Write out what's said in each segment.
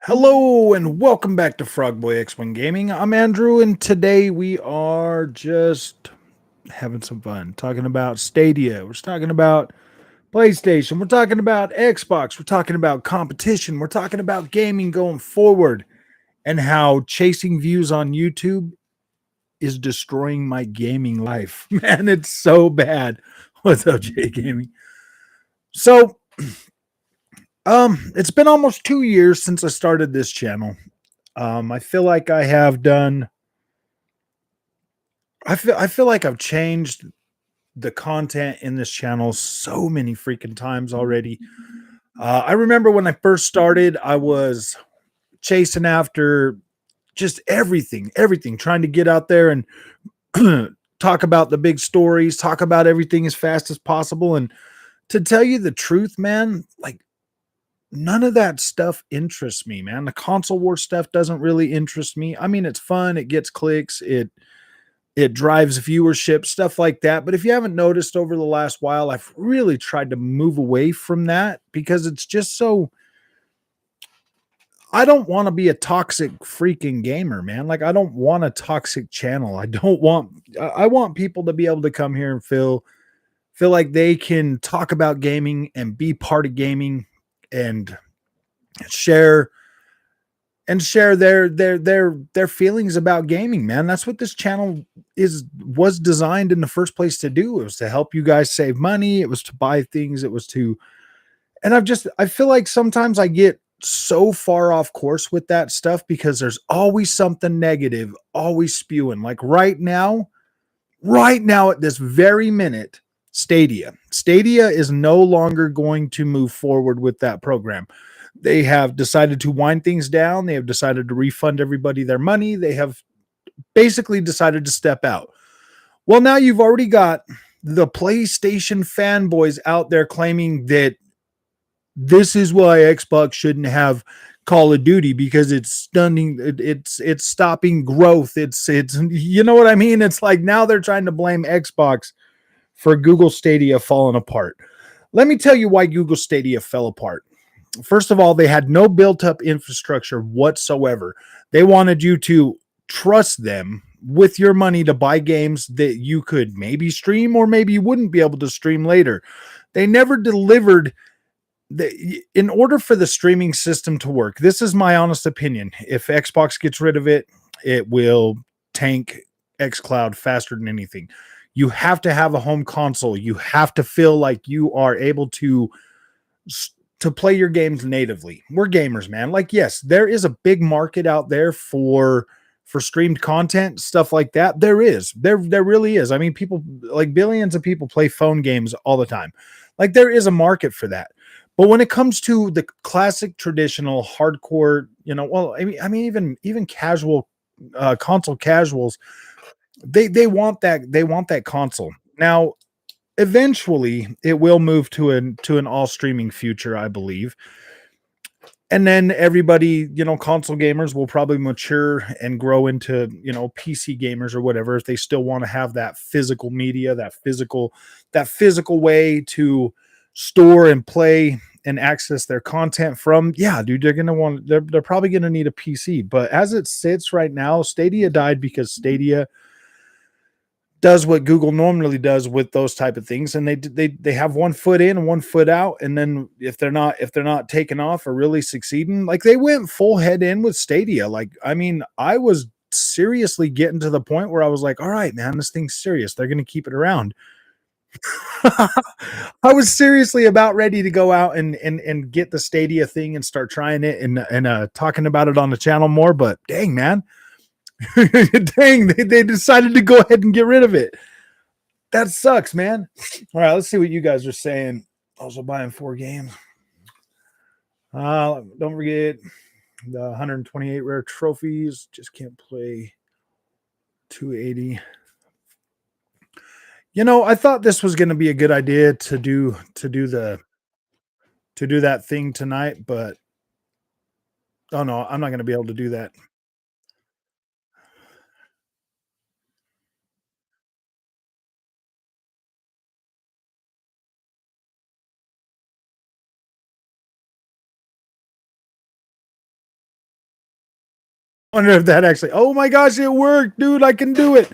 Hello and welcome back to Frogboy X1 Gaming. I'm Andrew, and today we are just having some fun talking about Stadia. We're talking about PlayStation. We're talking about Xbox. We're talking about competition. We're talking about gaming going forward and how chasing views on YouTube is destroying my gaming life. Man, it's so bad. What's up, Jay Gaming? So, it's been almost 2 years since I started this channel. I feel like I have done. I feel like I've changed the content in this channel so many freaking times already. I remember when I first started, I was chasing after just everything, trying to get out there and talk about the big stories, talk about everything as fast as possible. And to tell you the truth, man, like none of that stuff interests me, man. The console war stuff doesn't really interest me. I mean, it's fun, it gets clicks, it drives viewership, stuff like that. But if you haven't noticed over the last while, I've really tried to move away from that because it's just so. I don't want to be a toxic freaking gamer, man. Like I don't want a toxic channel. I want people to be able to come here and feel like they can talk about gaming and be part of gaming and share share their feelings about gaming, man. That's what this channel was designed in the first place to do. It was to help you guys save money, it was to buy things, it was to. And I feel like sometimes I get so far off course with that stuff because there's always something negative always spewing. Like right now at this very minute, Stadia is no longer going to move forward with that program. They have decided to wind things down. They have decided to refund everybody their money. They have basically decided to step out. Well, now you've already got the PlayStation fanboys out there claiming that this is why Xbox shouldn't have Call of Duty because it's stunning. It's stopping growth. It's you know what I mean. It's like now they're trying to blame Xbox for Google Stadia falling apart. Let me tell you why Google Stadia fell apart. First of all, they had no built up infrastructure whatsoever. They wanted you to trust them with your money to buy games that you could maybe stream or maybe you wouldn't be able to stream later. They never delivered in order for the streaming system to work. This is my honest opinion. If Xbox gets rid of it, it will tank xCloud faster than anything. You have to have a home console. You have to feel like you are able to play your games natively. We're gamers, man. Like, yes, there is a big market out there for streamed content, stuff like that. There really is. I mean, people like billions of people play phone games all the time. Like, there is a market for that. But when it comes to the classic, traditional, hardcore, well, I mean, even casual console casuals, they want that console now. Eventually it will move to an all streaming future, I believe. And then everybody, console gamers will probably mature and grow into, PC gamers or whatever, if they still want to have that physical media, that physical way to store and play and access their content from. Yeah, dude, they're probably going to need a PC. But as it sits right now, Stadia died because Stadia does what Google normally does with those type of things, and they have one foot in and one foot out. And then if they're not taking off or really succeeding, like they went full head in with Stadia. Like, I mean, I was seriously getting to the point where I was like, all right, man, this thing's serious. They're going to keep it around. I was seriously about ready to go out and get the Stadia thing and start trying it and talking about it on the channel more. But dang, man, dang, they decided to go ahead and get rid of it. That sucks, man. All right, let's see what you guys are saying. Also buying 4 games. Don't forget the 128 rare trophies. Just can't play 280. I thought this was going to be a good idea to do that thing tonight, but oh no, I'm not going to be able to do that. wonder if that actually. Oh my gosh, it worked, dude! I can do it.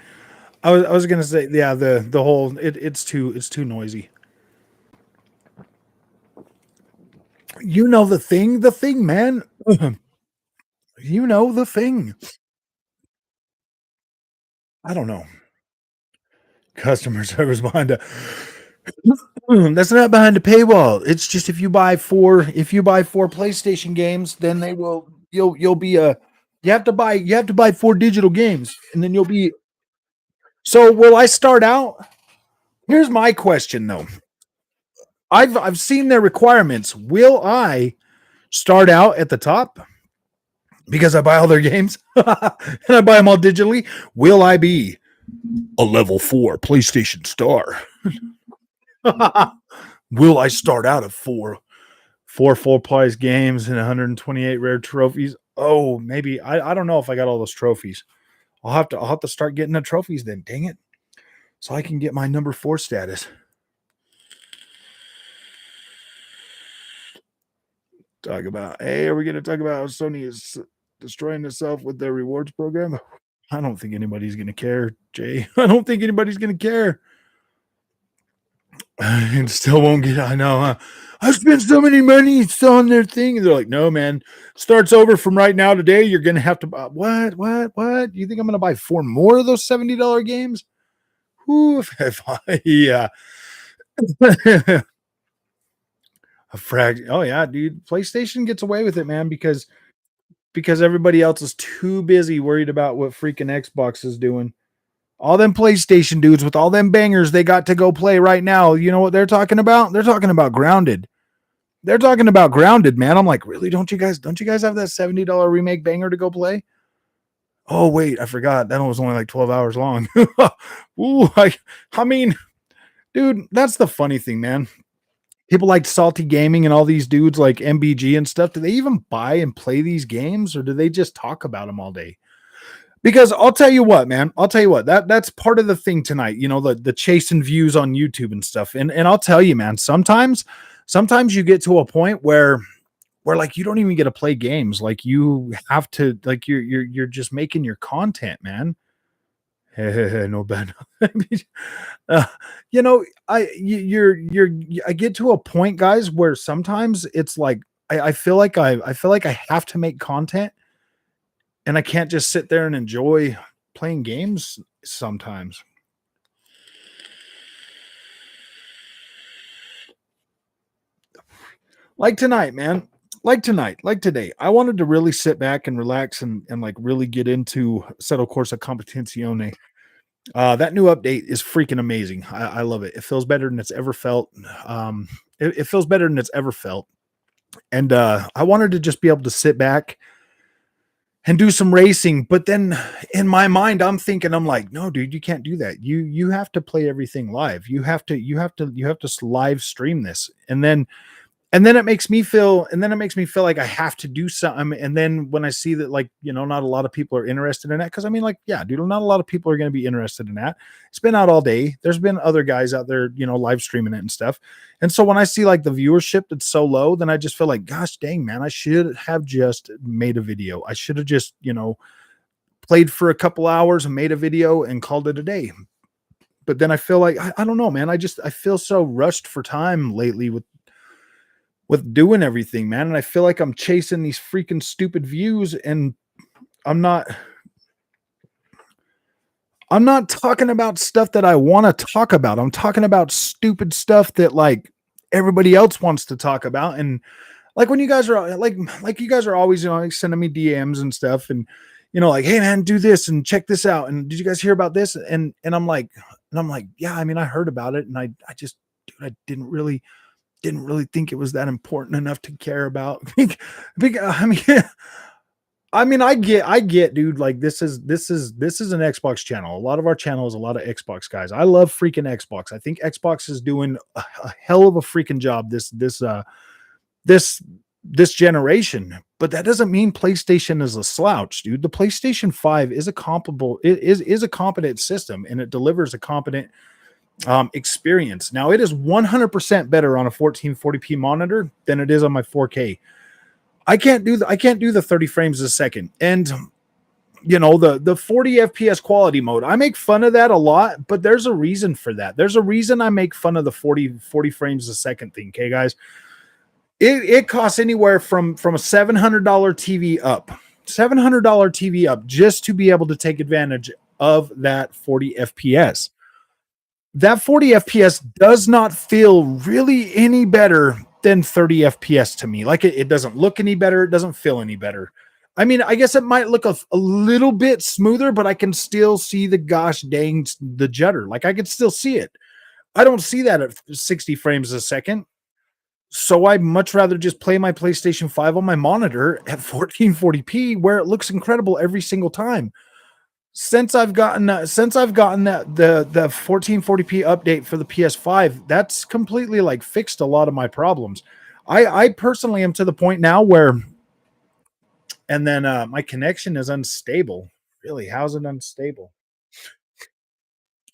I was gonna say, yeah, the whole it's too noisy. You know the thing, man. You know the thing. I don't know. Customer service behind a that's not behind a paywall. It's just if you buy four PlayStation games, then they will you'll be a you have to buy four digital games and then you'll be. So will I start out? Here's my question though. I've seen their requirements. Will I start out at the top because I buy all their games and I buy them all digitally? Will I be a level 4 PlayStation star? Will I start out at four full price games and 128 rare trophies? Oh, maybe. I don't know if I got all those trophies. I'll have to start getting the trophies then. Dang it. So I can get my number 4 status. Talk about, hey, are we going to talk about how Sony is destroying itself with their rewards program? I don't think anybody's going to care, Jay. I don't think anybody's going to care. And still won't get. I know. I spent so many money. It's on their thing. And they're like, no, man. Starts over from right now today. You're going to have to buy what? You think I'm going to buy 4 more of those $70 games? Whoo, yeah. A frag. Oh yeah, dude. PlayStation gets away with it, man, because everybody else is too busy worried about what freaking Xbox is doing. All them PlayStation dudes with all them bangers they got to go play right now. You know what they're talking about? They're talking about Grounded. They're talking about Grounded, man. I'm like, really? Don't you guys have that $70 remake banger to go play? Oh wait, I forgot. That one was only like 12 hours long. Ooh, I mean, dude, that's the funny thing, man. People like Salty Gaming and all these dudes like MBG and stuff. Do they even buy and play these games, or do they just talk about them all day? Because I'll tell you what, man. I'll tell you what. That's part of the thing tonight. You know, the chasing views on YouTube and stuff. And I'll tell you, man. Sometimes you get to a point where like you don't even get to play games. Like you have to like you're just making your content, man. No bad. uh, you know, I get to a point, guys, where sometimes it's like I feel like I have to make content and I can't just sit there and enjoy playing games sometimes. Like tonight, man. Like tonight, like today. I wanted to really sit back and relax and like really get into Settle Corsa Competizione. That new update is freaking amazing. I love it. It feels better than it's ever felt. It feels better than it's ever felt. And I wanted to just be able to sit back and do some racing. But then in my mind, I'm thinking, I'm like, no, dude, you can't do that. You have to play everything live. You have to live stream this. And then it makes me feel like I have to do something. And then when I see that, like, not a lot of people are interested in that, because I mean, like, yeah, dude, not a lot of people are going to be interested in that. It's been out all day. There's been other guys out there, live streaming it and stuff. And so when I see like the viewership that's so low, then I just feel like, gosh dang, man, I should have just made a video. I should have just, played for a couple hours and made a video and called it a day. But then I feel like, I don't know, man. I feel so rushed for time lately with doing everything, man. And I feel like I'm chasing these freaking stupid views, and I'm not I'm not talking about stuff that I want to talk about. I'm talking about stupid stuff that like everybody else wants to talk about. And like when you guys are like you guys are always, like sending me DMs and stuff, and like, hey man, do this and check this out. And did you guys hear about this? And I'm like, yeah, I mean, I heard about it, and I just, dude, I didn't really think it was that important enough to care about. I mean, I get, dude. Like this is an Xbox channel. A lot of our channel is a lot of Xbox guys. I love freaking Xbox. I think Xbox is doing a hell of a freaking job this generation. But that doesn't mean PlayStation is a slouch, dude. The PlayStation 5 is a comparable. It is a competent system, and it delivers a competent experience. Now it is 100% better on a 1440p monitor than it is on my 4K. I can't do the 30 frames a second. And the 40 FPS quality mode. I make fun of that a lot, but there's a reason for that. There's a reason I make fun of the 40 frames a second thing. Okay, guys, it costs anywhere from a $700 TV up, $700 TV up, just to be able to take advantage of that 40 FPS. That 40 FPS does not feel really any better than 30 FPS to me. Like it doesn't look any better. It doesn't feel any better. I mean, I guess it might look a little bit smoother, but I can still see the gosh dang the judder. Like I can still see it. I don't see that at 60 frames a second. So I'd much rather just play my PlayStation 5 on my monitor at 1440p where it looks incredible every single time. Since I've gotten that the 1440p update for the PS5, that's completely like fixed a lot of my problems. I personally am to the point now where, and then my connection is unstable. Really, how's it unstable?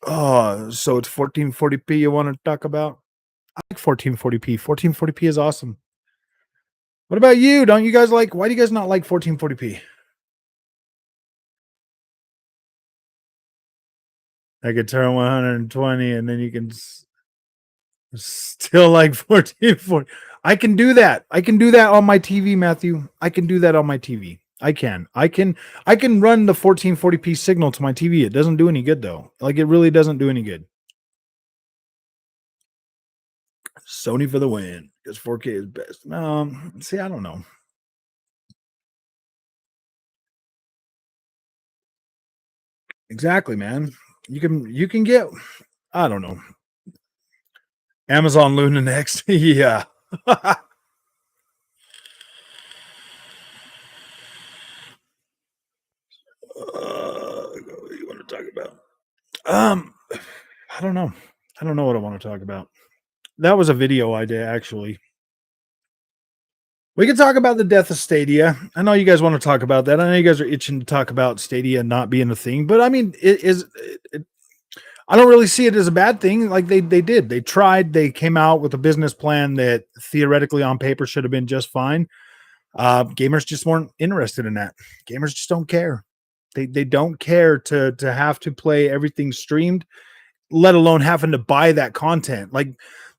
Oh, so it's 1440p you want to talk about? I like 1440p. 1440p is awesome. What about you? Don't you guys like? Why do you guys not like 1440p? I could turn 120 and then you can still like 1440. I can do that. I can do that on my TV, Matthew. I can do that on my TV. I can run the 1440p signal to my TV. It doesn't do any good though. Like it really doesn't do any good. Sony for the win because 4K is best. See, I don't know. Exactly, man. You can get, I don't know. Amazon Luna next. Yeah. What do you want to talk about? I don't know. I don't know what I want to talk about. That was a video I did actually. We can talk about the death of Stadia. I know you guys want to talk about that. I know you guys are itching to talk about Stadia not being a thing, but I mean, I don't really see it as a bad thing. Like they tried, they came out with a business plan that theoretically on paper should have been just fine. Gamers just weren't interested in that. Gamers just don't care. They don't care to have to play everything streamed, let alone having to buy that content. Like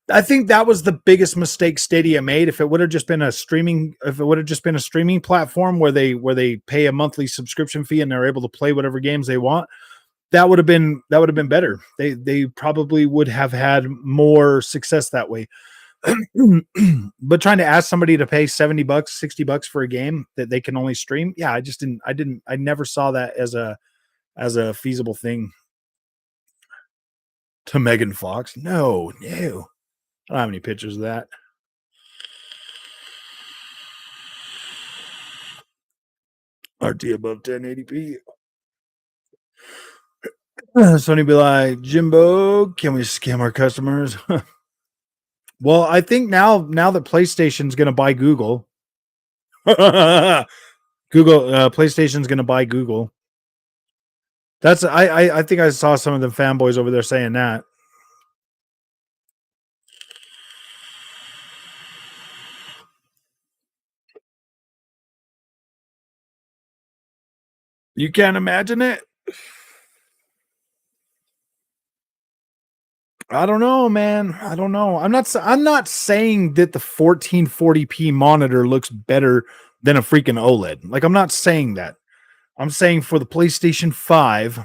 I think that was the biggest mistake Stadia made. If it would have just been a streaming platform where they pay a monthly subscription fee and they're able to play whatever games they want, that would have been better. They probably would have had more success that way. But trying to ask somebody to pay $70, $60 for a game that they can only stream, yeah, I never saw that as a feasible thing. To Megan Fox, no. I don't have any pictures of that. RT above 1080p. Sony be like, Jimbo, can we scam our customers? Well, I think now that PlayStation's going to buy Google, PlayStation's going to buy Google. That's I think I saw some of the fanboys over there saying that. You can't imagine it. I don't know, man. I don't know. I'm not saying that the 1440p monitor looks better than a freaking OLED. Like I'm not saying that. I'm saying for the PlayStation 5,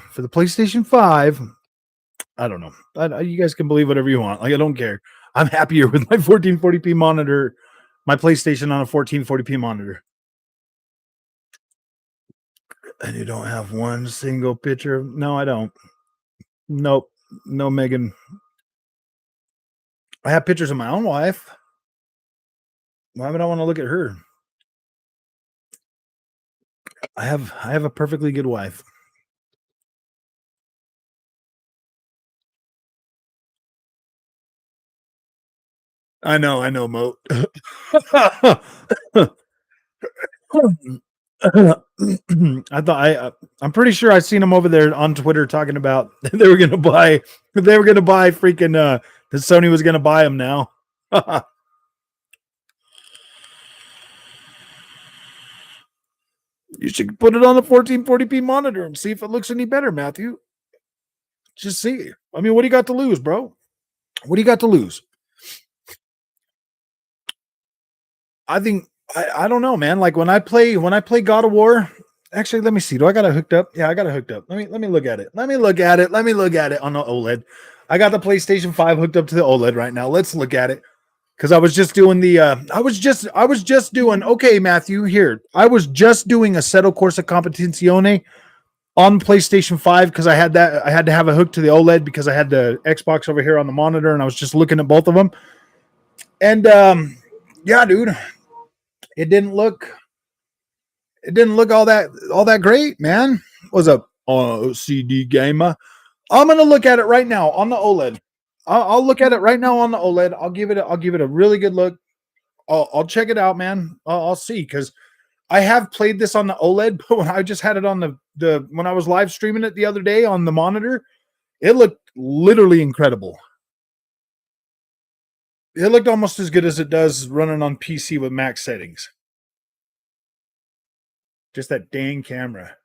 I don't know. You guys can believe whatever you want. Like I don't care. I'm happier with my 1440p monitor, my PlayStation on a 1440p monitor. And you don't have one single picture? No, I don't. Nope. No, Megan. I have pictures of my own wife. Why would I want to look at her? I have a perfectly good wife. I know, Moat. I'm pretty sure I've seen them over there on Twitter talking about they were gonna buy freaking that Sony was gonna buy them now. You should put it on a 1440p monitor and see if it looks any better, Matthew. Just see. I mean, what do you got to lose, bro? What do you got to lose? I think I don't know, man. Like when I play God of War. Actually, let me see. Do I got it hooked up? Yeah, I got it hooked up. Let me look at it. Let me look at it on the OLED. I got the PlayStation 5 hooked up to the OLED right now. Let's look at it. Because I was just doing the I was just doing okay, Matthew. Here. I was just doing Assetto Corsa Competizione on PlayStation 5 because I had to have a hook to the OLED because I had the Xbox over here on the monitor and I was just looking at both of them. And yeah, dude, it didn't look all that great, man. What's up, CD gamer? I'm gonna look at it right now on the OLED. I'll look at it right now on the OLED. I'll give it a really good look. I'll check it out, man. I'll see because I have played this on the OLED, but when I just had it on the when I was live streaming it the other day on the monitor, it looked literally incredible. It looked almost as good as it does running on PC with max settings. Just that dang camera.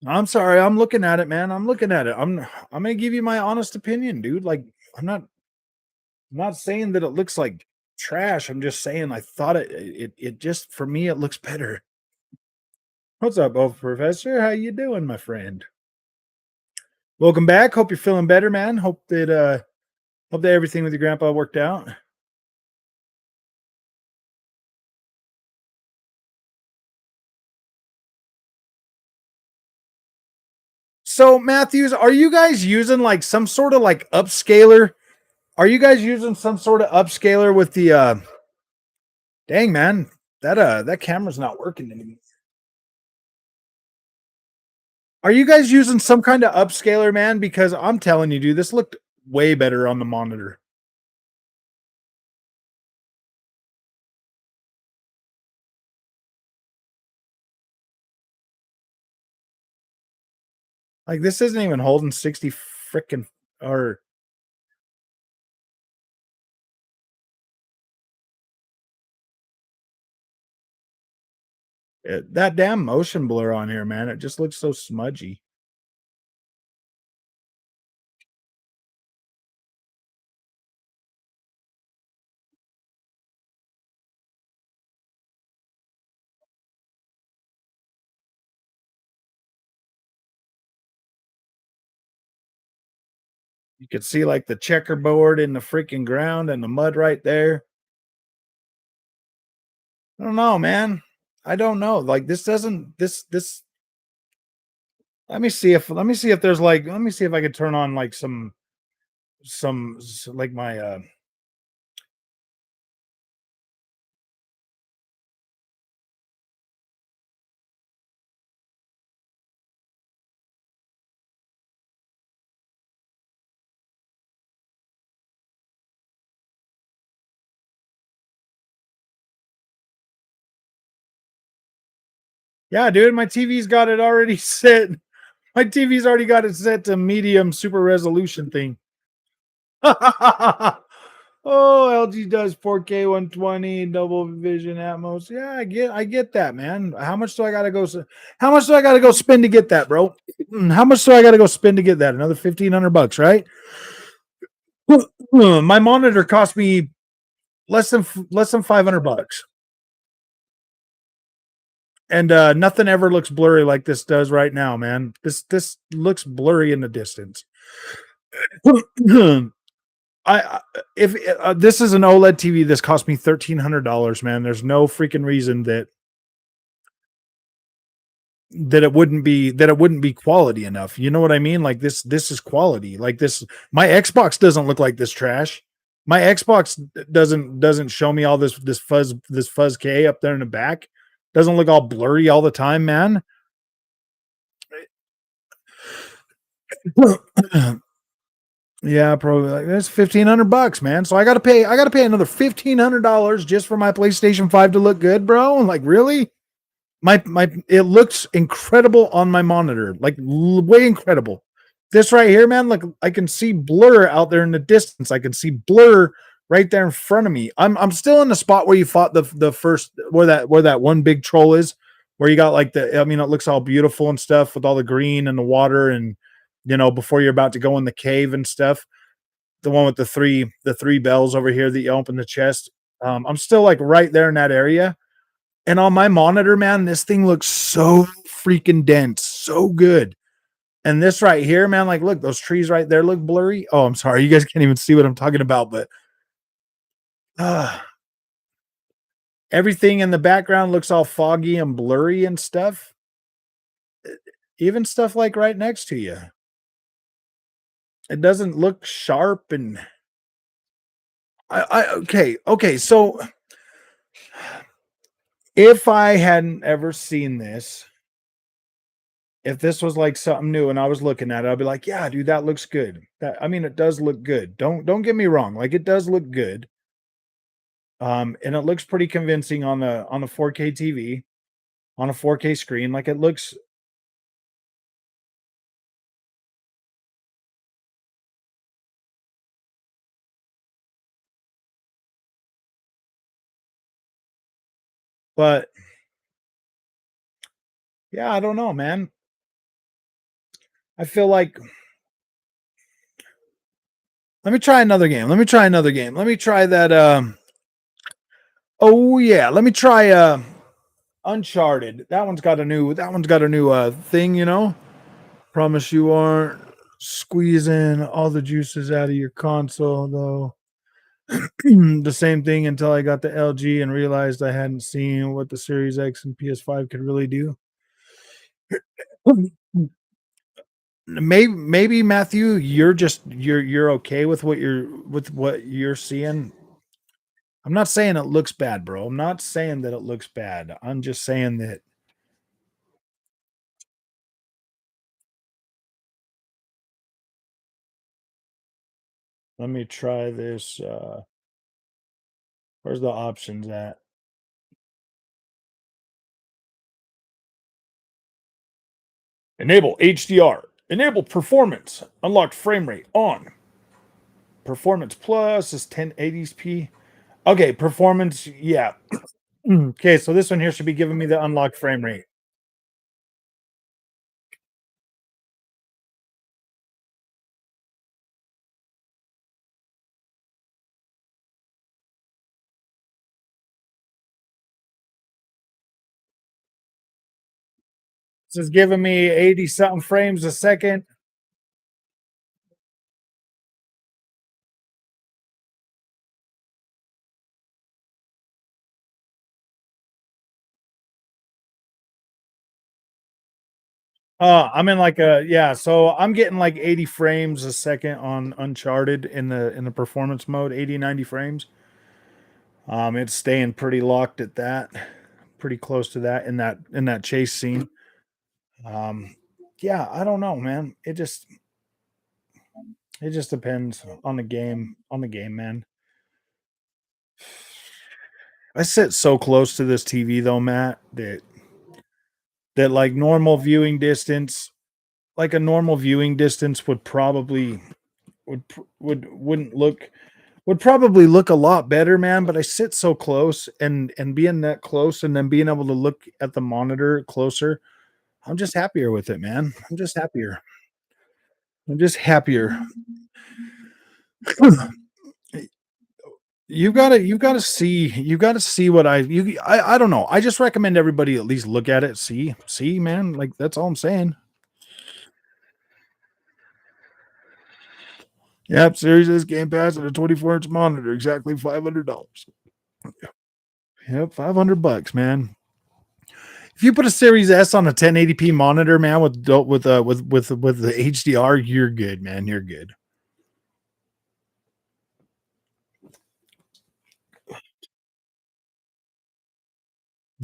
I'm sorry. I'm looking at it, man. I'm looking at it. I'm gonna give you my honest opinion, dude. Like I'm not saying that it looks like trash. I'm just saying I thought it just for me it looks better. What's up, old professor? How you doing, my friend? Welcome back. Hope you're feeling better, man. Hope that everything with your grandpa worked out. So, Matthews, are you guys using like some sort of like upscaler? Are you guys using some sort of upscaler with the dang man, that camera's not working anymore. Are you guys using some kind of upscaler, man? Because I'm telling you, dude, this looked way better on the monitor. Like this isn't even holding 60 freaking or that damn motion blur on here, man. It just looks so smudgy. You could see like the checkerboard in the freaking ground and the mud right there. I don't know, man. I don't know. Like this doesn't this let me see if there's like let me see if I could turn on like some like my yeah, dude, my TV's got it already set. My TV's already got it set to medium super resolution thing. Oh, LG does 4K 120 double vision Atmos. Yeah, I get that, man. How much do I gotta go? How much do I gotta go spend to get that, bro? How much do I gotta go spend to get that? Another $1,500, right? My monitor cost me less than $500, and nothing ever looks blurry like this does right now, man. This looks blurry in the distance. I if this is an OLED TV, this cost me $1,300, man. There's no freaking reason that it wouldn't be quality enough. You know what I mean? Like this is quality. Like this, my Xbox doesn't look like this trash. My Xbox doesn't show me all this fuzz K up there in the back. Doesn't look all blurry all the time, man. Yeah, probably like that's $1,500, man. So I gotta pay another $1,500 just for my PlayStation 5 to look good, bro. Like, really? My it looks incredible on my monitor, like way incredible. This right here, man, like I can see blur out there in the distance. I can see blur right there in front of me. I'm still in the spot where you fought the first where that one big troll is, where you got like the I mean it looks all beautiful and stuff with all the green and the water and before you're about to go in the cave and stuff. The one with the three bells over here that you open the chest. I'm still like right there in that area. And on my monitor, man, this thing looks so freaking dense, so good. And this right here, man, like, look, those trees right there look blurry. Oh, I'm sorry, you guys can't even see what I'm talking about, but uh, everything in the background looks all foggy and blurry and stuff. Even stuff like right next to you, it doesn't look sharp. And okay. So if I hadn't ever seen this, if this was like something new and I was looking at it, I'd be like, "Yeah, dude, that looks good." That I mean, it does look good. Don't get me wrong. Like it does look good. And it looks pretty convincing on a 4K TV, on a 4K screen. Like it looks, but yeah, I don't know, man. I feel like let me try another game. Let me try another game. Let me try that. Oh yeah, let me try Uncharted. That one's got a new thing. Promise you aren't squeezing all the juices out of your console though. The same thing until I got the LG and realized I hadn't seen what the Series X and PS5 could really do. Maybe Matthew, you're okay with what you're seeing. I'm not saying it looks bad, bro. I'm not saying that it looks bad. I'm just saying that let me try this. Where's the options at? Enable HDR. Enable performance. Unlocked frame rate on. Performance plus is 1080p. Okay, performance. Yeah. Okay, so this one here should be giving me the unlocked frame rate. This is giving me 80 something frames a second. I'm in like a yeah, so I'm getting like 80 frames a second on Uncharted in the performance mode, 80 90 frames. It's staying pretty locked at that, pretty close to that in that chase scene. Um, yeah, I don't know, man. It just depends on the game, man. I sit so close to this TV though, Matt, that like normal viewing distance, like a normal viewing distance would probably wouldn't look would probably look a lot better, man. But I sit so close and being that close and then being able to look at the monitor closer, I'm just happier with it, man. I'm just happier. I'm just happier. You gotta see what I don't know. I just recommend everybody at least look at it, see, man. Like that's all I'm saying. Yep, Series S Game Pass and a 24-inch monitor, exactly $500. Yep, $500, man. If you put a Series S on a 1080p monitor, man, with the HDR, you're good, man. You're good.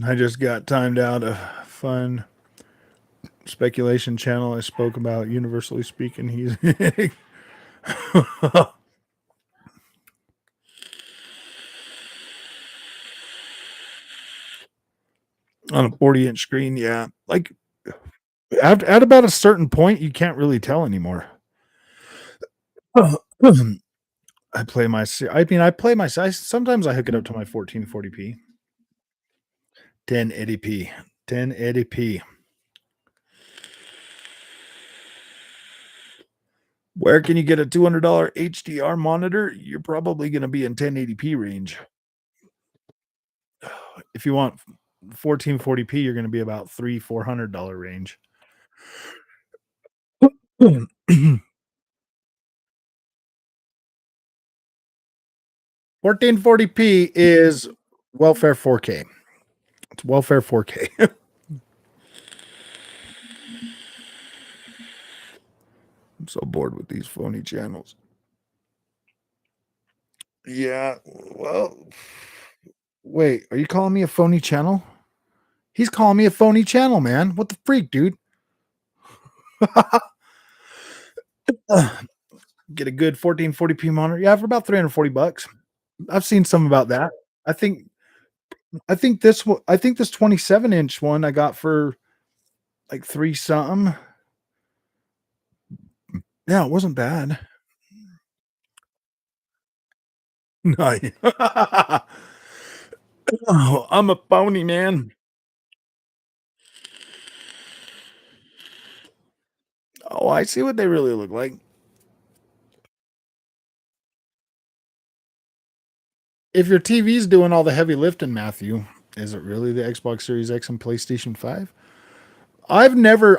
I just got timed out a fun speculation channel I spoke about. Universally speaking, he's On a 40-inch screen, yeah. Like at about a certain point, you can't really tell anymore. I play my I mean, I play my sometimes I hook it up to my 1440p, 1080p, 1080p. Where can you get a $200 HDR monitor? You're probably going to be in 1080p range. If you want 1440p, you're going to be about $300-400 range. 1440p is welfare 4K. It's welfare 4K. I'm so bored with these phony channels. Yeah, well, wait, are you calling me a phony channel? He's calling me a phony channel, man. What the freak, dude? Get a good 1440p monitor. Yeah, for about 340 bucks. I've seen some about that. I think I think this 27-inch one I got for like 3 something. Yeah, it wasn't bad. No. Oh, I'm a phony, man. Oh, I see what they really look like. If your TV's doing all the heavy lifting, Matthew, is it really the Xbox Series X and PlayStation 5? I've never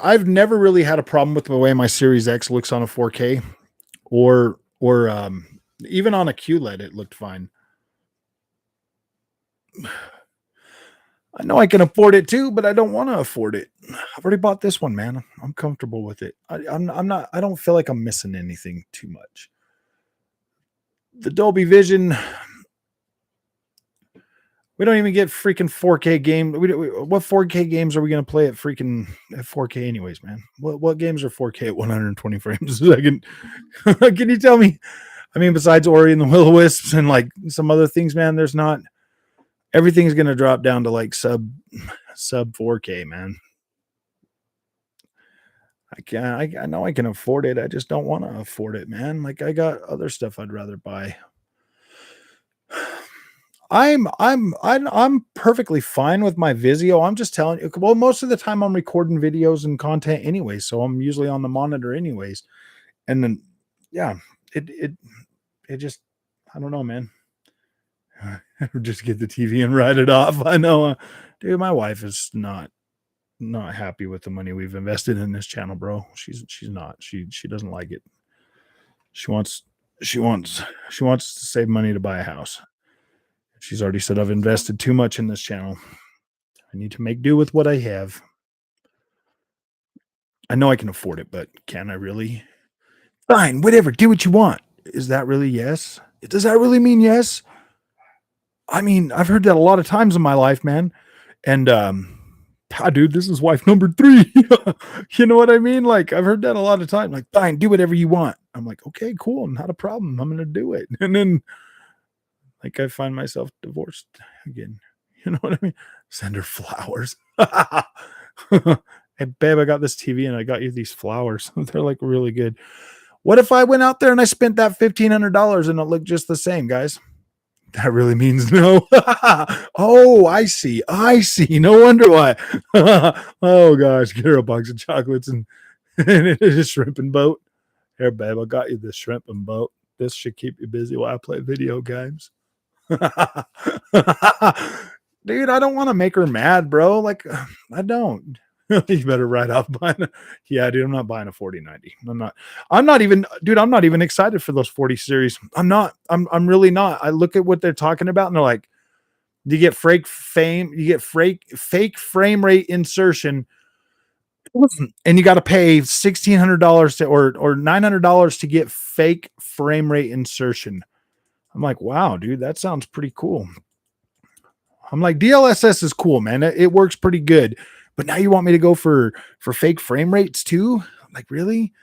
really had a problem with the way my Series X looks on a 4K or even on a QLED it looked fine. I know I can afford it too, but I don't want to afford it. I've already bought this one, man. I'm comfortable with it. I'm not. I don't feel like I'm missing anything too much. The Dolby Vision, we don't even get freaking 4K game. What 4K games are we going to play at freaking at 4K anyways, man? What games are 4K at 120 frames a second? Can you tell me? I mean, besides Ori and the Will o Wisps and like some other things, man, there's not. Everything's going to drop down to like sub 4K, man. I know I can afford it. I just don't want to afford it, man. Like I got other stuff I'd rather buy. I'm perfectly fine with my Vizio. I'm just telling you. Well, most of the time I'm recording videos and content anyway, so I'm usually on the monitor anyways. And then, yeah, it just I don't know, man. Just get the TV and write it off. I know, dude. My wife is not happy with the money we've invested in this channel, bro. She's not. She doesn't like it. She wants she wants she wants to save money to buy a house. She's already said I've invested too much in this channel. I need to make do with what I have. I know I can afford it, but can I really? Fine, whatever. Do what you want. Is that really yes? Does that really mean yes? I mean, I've heard that a lot of times in my life, man. And dude, this is wife number 3. You know what I mean? Like I've heard that a lot of times. Like, fine, do whatever you want. I'm like, okay, cool, not a problem. I'm gonna do it. And then like I find myself divorced again. You know what I mean? Send her flowers. Hey, babe, I got this TV and I got you these flowers. They're like really good. What if I went out there and I spent that $1,500 and it looked just the same, guys? That really means no. Oh, I see. I see. No wonder why. Oh gosh, get her a box of chocolates and a shrimp and boat. Here, babe, I got you this shrimp and boat. This should keep you busy while I play video games. Dude, I don't want to make her mad, bro. Like, I don't. You better write off buying yeah, dude. I'm not buying a 4090. I'm not even, dude. I'm not even excited for those 40 series. I'm really not. I look at what they're talking about and they're like, you get fake frame rate insertion, and you got to pay $1,600 or $900 to get fake frame rate insertion. I'm like, wow, dude, that sounds pretty cool. I'm like, DLSS is cool, man. It works pretty good. But now you want me to go for fake frame rates too? Like, really?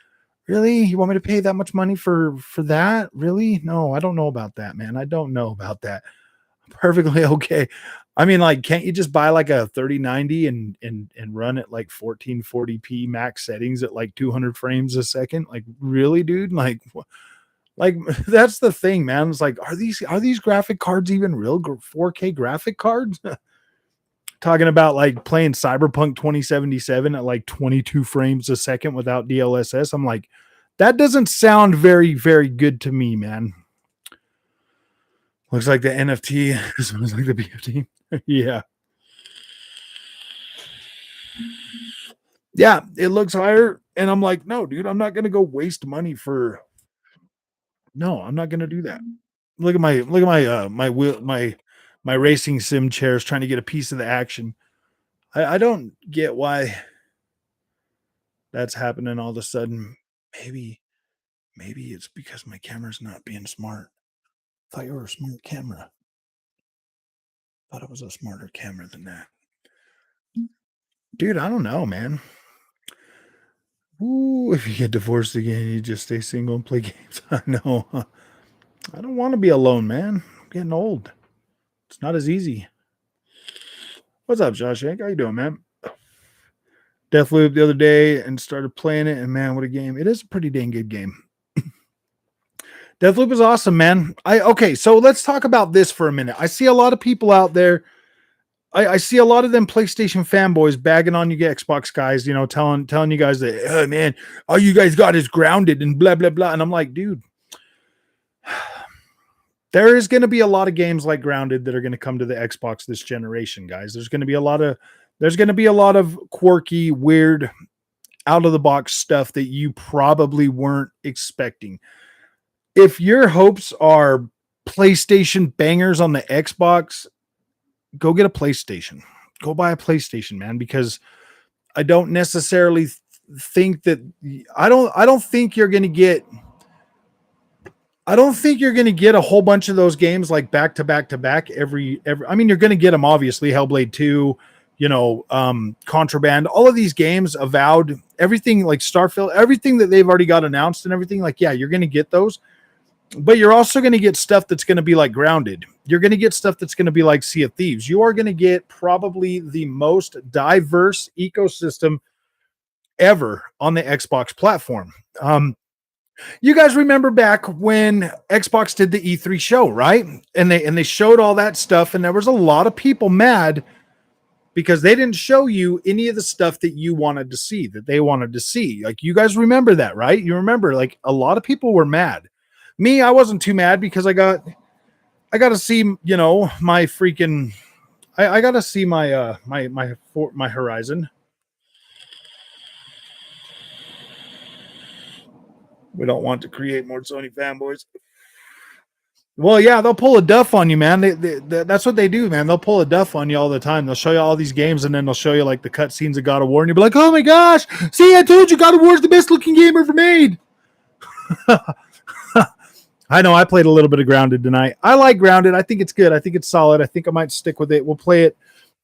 Really? You want me to pay that much money for that? Really? No, I don't know about that, man. I don't know about that. Perfectly okay. I mean, like, can't you just buy like a 3090 and run at like 1440p max settings at like 200 frames a second? Like, really, dude? Like that's the thing, man. It's like, are these graphic cards even real 4K graphic cards? Talking about like playing Cyberpunk 2077 at like 22 frames a second without DLSS. I'm like, that doesn't sound very, very good to me, man. Looks like the NFT. This looks like the BFT. Yeah. Yeah, it looks higher. And I'm like, no, dude, I'm not gonna go waste money for no, I'm not gonna do that. Look at my racing sim chairs trying to get a piece of the action. I don't get why that's happening all of a sudden. Maybe, maybe it's because my camera's not being smart. Thought you were a smart camera. Thought it was a smarter camera than that. Dude, I don't know, man. Ooh, if you get divorced again, you just stay single and play games. I know. I don't want to be alone, man. I'm getting old. It's not as easy. What's up, Josh? How you doing, man? Deathloop the other day and started playing it, and man, what a game! It is a pretty dang good game. Deathloop is awesome, man. Okay, so let's talk about this for a minute. I see a lot of people out there. I see a lot of them PlayStation fanboys bagging on you Xbox guys, telling you guys that, oh man, all you guys got is grounded and blah blah blah. And I'm like, dude, there is going to be a lot of games like Grounded that are going to come to the Xbox this generation, guys. There's going to be a lot of quirky, weird, out of the box stuff that you probably weren't expecting. If your hopes are PlayStation bangers on the Xbox, go get a PlayStation. Go buy a PlayStation, man, because I don't necessarily think that I don't think you're going to get a whole bunch of those games like back to back to back every I mean, you're going to get them obviously. Hellblade 2, Contraband, all of these games, Avowed, everything like Starfield, everything that they've already got announced and everything, like, yeah, you're going to get those. But you're also going to get stuff that's going to be like Grounded. You're going to get stuff that's going to be like Sea of Thieves. You are going to get probably the most diverse ecosystem ever on the Xbox platform. You guys remember back when Xbox did the E3 show, right? And they showed all that stuff, and there was a lot of people mad because they didn't show you any of the stuff that you wanted to see, that they wanted to see. Like, you guys remember that, right? You remember, like, a lot of people were mad. Me, I wasn't too mad because I got to see, my freaking I got to see my Horizon. We don't want to create more Sony fanboys. Well, yeah, they'll pull a duff on you, man. That's what they do, man. They'll pull a duff on you all the time. They'll show you all these games, and then they'll show you like the cutscenes of God of War, and you'll be like, "Oh my gosh! See, I told you, God of War is the best looking game ever made." I know. I played a little bit of Grounded tonight. I like Grounded. I think it's good. I think it's solid. I think I might stick with it. We'll play it.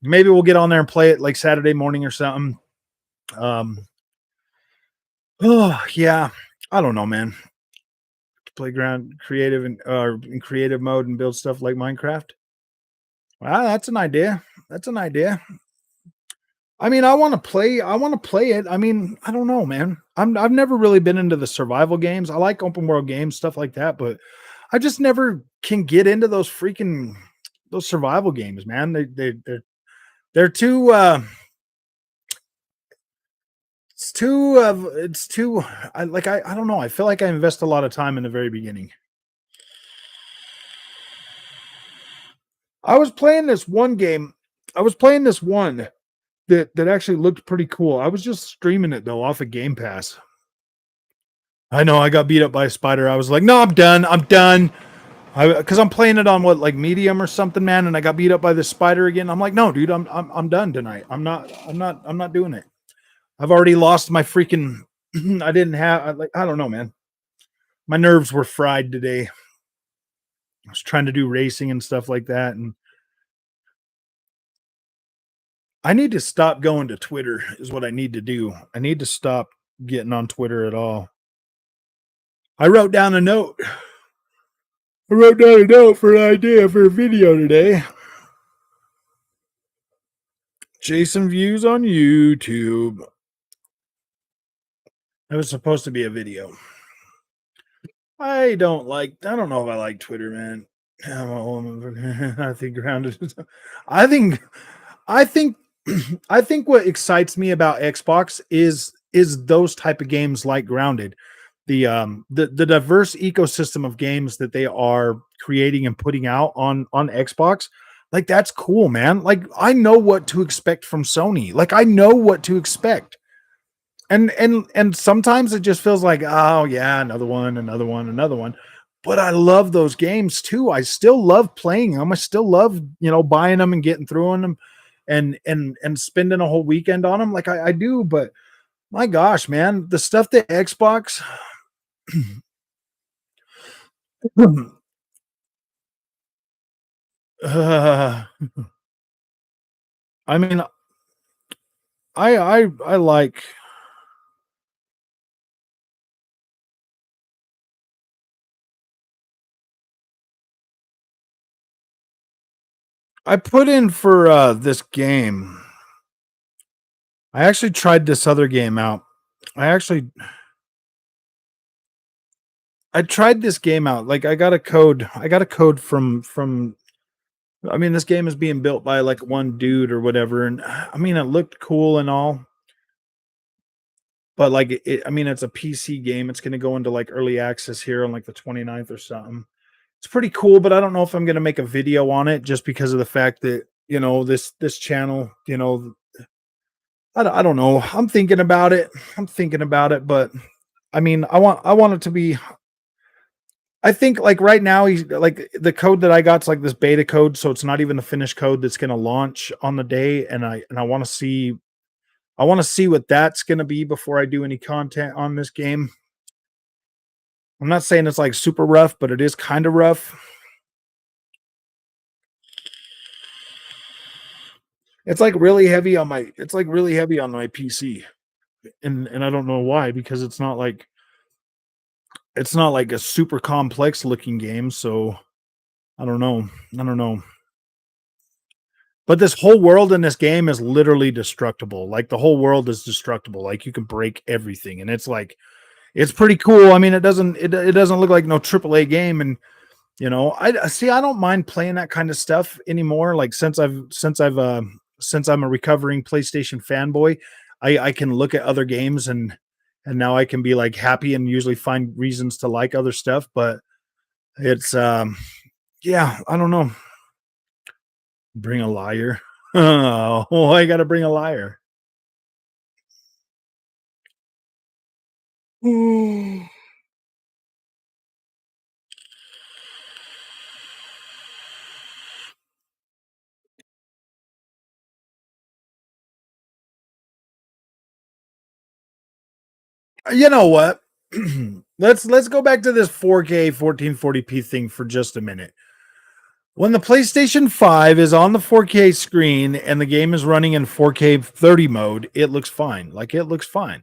Maybe we'll get on there and play it like Saturday morning or something. Oh yeah, I don't know, man. Playground creative and in creative mode and build stuff like Minecraft. Wow, that's an idea. That's an idea. I mean, I want to play. I want to play it. I mean, I don't know, man. I've never really been into the survival games. I like open world games, stuff like that, but I just never can get into those survival games, man. They're too. It's too. I don't know. I feel like I invest a lot of time in the very beginning. I was playing this one game. I was playing this one that actually looked pretty cool. I was just streaming it though off of Game Pass. I know I got beat up by a spider. I was like, no, I'm done. I'm done. Because I'm playing it on what, like medium or something, man, and I got beat up by this spider again. I'm like, no, dude, I'm done tonight. I'm not doing it. I've already lost my freaking. I didn't have I don't know, man. My nerves were fried today. I was trying to do racing and stuff like that, and I need to stop going to Twitter. Is what I need to do. I need to stop getting on Twitter at all. I wrote down a note. I wrote down a note for an idea for a video today. Jason views on YouTube. That was supposed to be a video. I don't know if I like Twitter, man. I think grounded. I think I think I think what excites me about Xbox is those type of games like Grounded. The diverse ecosystem of games that they are creating and putting out on Xbox. Like that's cool, man. Like I know what to expect from Sony. Like I know what to expect. And sometimes it just feels like, oh yeah, another one, another one, another one. But I love those games too. I still love playing them. I still love, buying them and getting through on them and spending a whole weekend on them like I do. But my gosh, man, the stuff that Xbox uh, I mean, I like I put in for this game. I actually tried this other game out. I actually I tried this game out. Like I got a code. I got a code from I mean, this game is being built by like one dude or whatever. And I mean, it looked cool and all, but like I mean, it's a PC game. It's gonna go into like early access here on like the 29th or something. It's pretty cool, but I don't know if I'm gonna make a video on it just because of the fact that, this channel, I don't know. I'm thinking about it. I'm thinking about it, but I mean, I want it to be. I think like right now he's like the code that I got's like this beta code, so it's not even the finished code that's going to launch on the day, and I want to see what that's going to be before I do any content on this game. I'm not saying it's like super rough, but it is kind of rough. It's like really heavy on my PC, and I don't know why, because it's not like a super complex looking game, so I don't know. I don't know. But this whole world in this game is literally destructible. Like the whole world is destructible. Like you can break everything, and it's like it's pretty cool. I mean, it doesn't look like no AAA game, and I see. I don't mind playing that kind of stuff anymore. Like since I'm a recovering PlayStation fanboy, I can look at other games and now I can be like happy and usually find reasons to like other stuff. But it's yeah, I don't know. Bring a liar. Oh, I got to bring a liar. You know what? Let's go back to this 4K 1440p thing for just a minute. When the PlayStation 5 is on the 4K screen and the game is running in 4K 30 mode, it looks fine. Like it looks fine.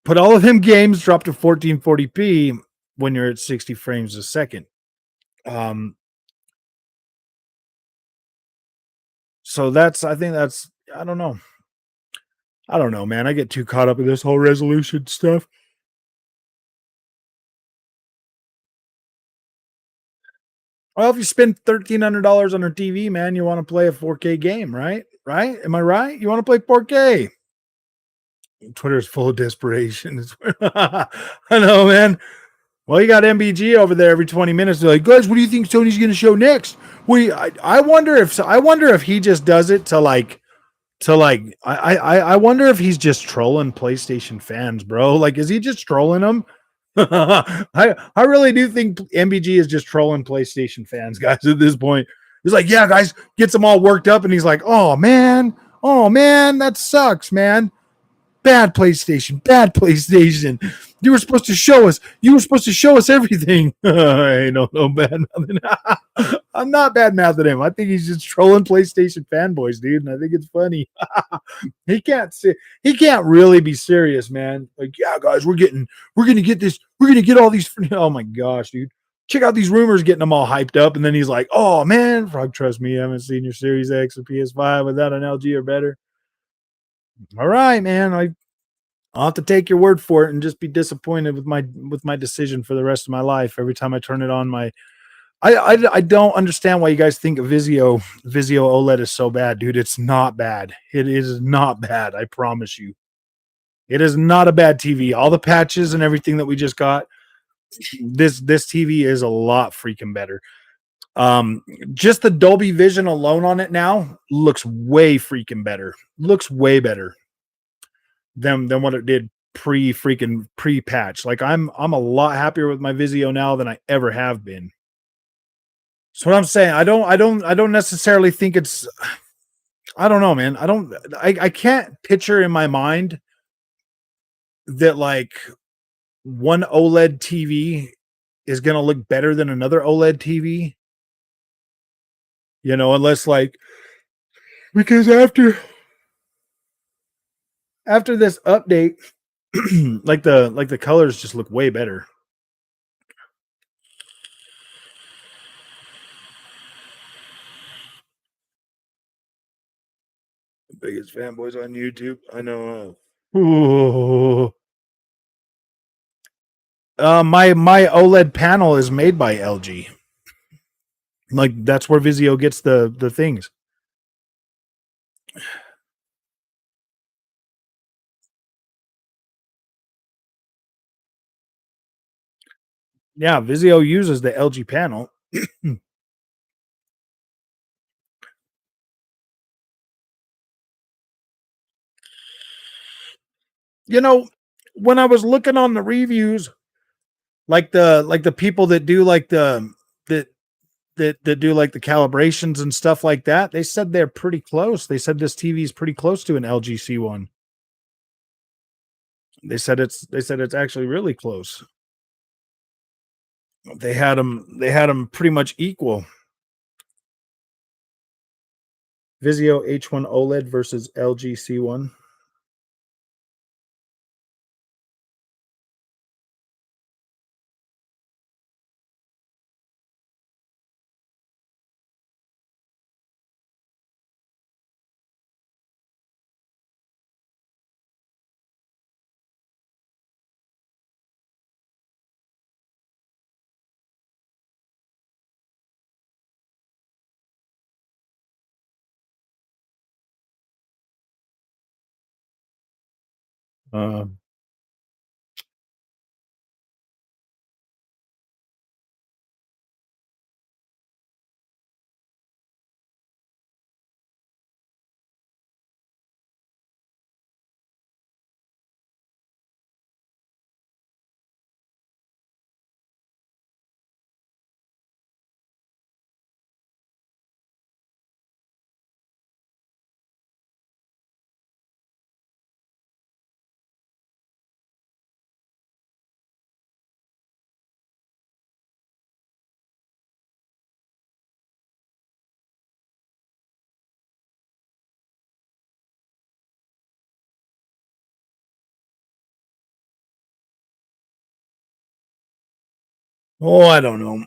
But all of them games drop to 1440p when you're at 60 frames a second. Um, so I think that's, I don't know. I don't know, man. I get too caught up in this whole resolution stuff. Well, if you spend $1,300 on a TV, man, you want to play a 4K game, right? Right? Am I right? You want to play 4K? Twitter's full of desperation. I know, man. Well, you got MBG over there every 20 minutes. They're like, guys, what do you think Sony's going to show next? I wonder if he just does it I wonder if he's just trolling PlayStation fans, bro. Like, is he just trolling them? I really do think MBG is just trolling PlayStation fans, guys. At this point, he's like, yeah, guys, gets them all worked up, and he's like, oh man, that sucks, man. Bad PlayStation, bad PlayStation. You were supposed to show us. You were supposed to show us everything. I don't know bad mouthing. I'm not bad mouthing him. I think he's just trolling PlayStation fanboys, dude, and I think it's funny. he can't say he can't really be serious, man. Like, yeah, guys, we're gonna get this. We're gonna get all these. Oh my gosh, dude. check out these rumors, getting them all hyped up. And then he's like, oh man, Frog, trust me, I haven't seen your Series X or PS5 without an LG or better. All right, man. I'll have to take your word for it and just be disappointed with my decision for the rest of my life. Every time I turn it on, I don't understand why you guys think Vizio OLED is so bad, dude. It's not bad. It is not bad. I promise you. It is not a bad TV. All the patches and everything that we just got, this TV is a lot freaking better. Just the Dolby Vision alone on it now looks way freaking better. Looks way better than what it did pre patch. Like I'm a lot happier with my Vizio now than I ever have been. So what I'm saying, I don't necessarily think it's, I don't know, man. I can't picture in my mind that like one OLED TV is going to look better than another OLED TV, you know, unless like, because after this update, like the colors just look way better. The biggest fanboys on YouTube, I know. Ooh. My OLED panel is made by LG. Like that's where Vizio gets the things. Yeah, Vizio uses the LG panel. You know, when I was looking on the reviews, like the people that do like that that do like the calibrations and stuff like that, they said they're pretty close. They said this TV is pretty close to an LG C1. They said it's actually really close. They had them pretty much equal. Vizio H1 OLED versus LG C1. Uh, oh, I don't know.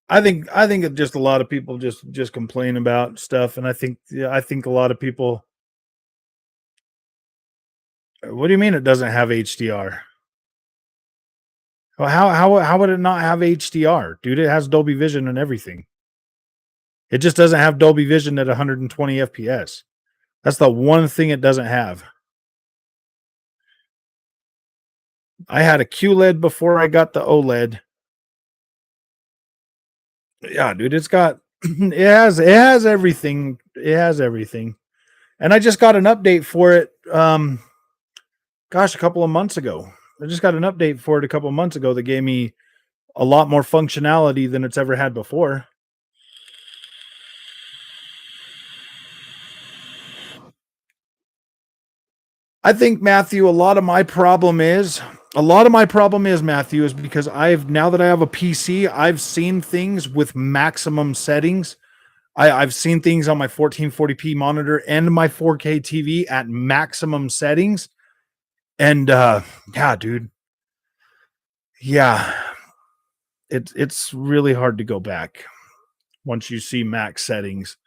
I think just a lot of people just complain about stuff, and I think yeah, I think a lot of people. What do you mean it doesn't have HDR? Well, how would it not have HDR, dude? It has Dolby Vision and everything. It just doesn't have Dolby Vision at 120 FPS. That's the one thing it doesn't have. I had a QLED before I got the OLED. Yeah, dude, it's got it has everything. It has everything. And I just got an update for it gosh, a couple of months ago. I just got an update for it a couple of months ago that gave me a lot more functionality than it's ever had before. I think Matthew, a lot of my problem is Matthew is because I've now that I have a PC, I've seen things with maximum settings. I've seen things on my 1440p monitor and my 4K TV at maximum settings. And yeah, dude. Yeah. It's really hard to go back once you see max settings.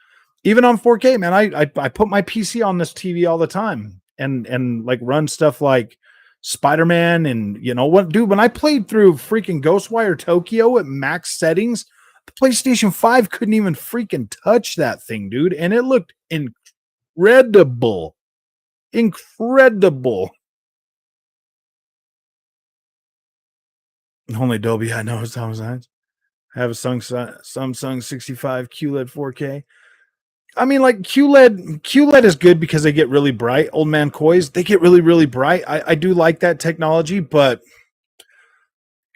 Even on 4K, man, I put my PC on this TV all the time and like run stuff like Spider-Man and you know what, dude, when I played through freaking Ghostwire Tokyo at max settings, the PlayStation 5 couldn't even freaking touch that thing, dude, and it looked incredible. Incredible. Only Dolby I know is Thomas Hines. I have a Samsung 65 QLED 4K. I mean, like QLED is good because they get really bright. Old man Koi's, they get really, really bright. I do like that technology, but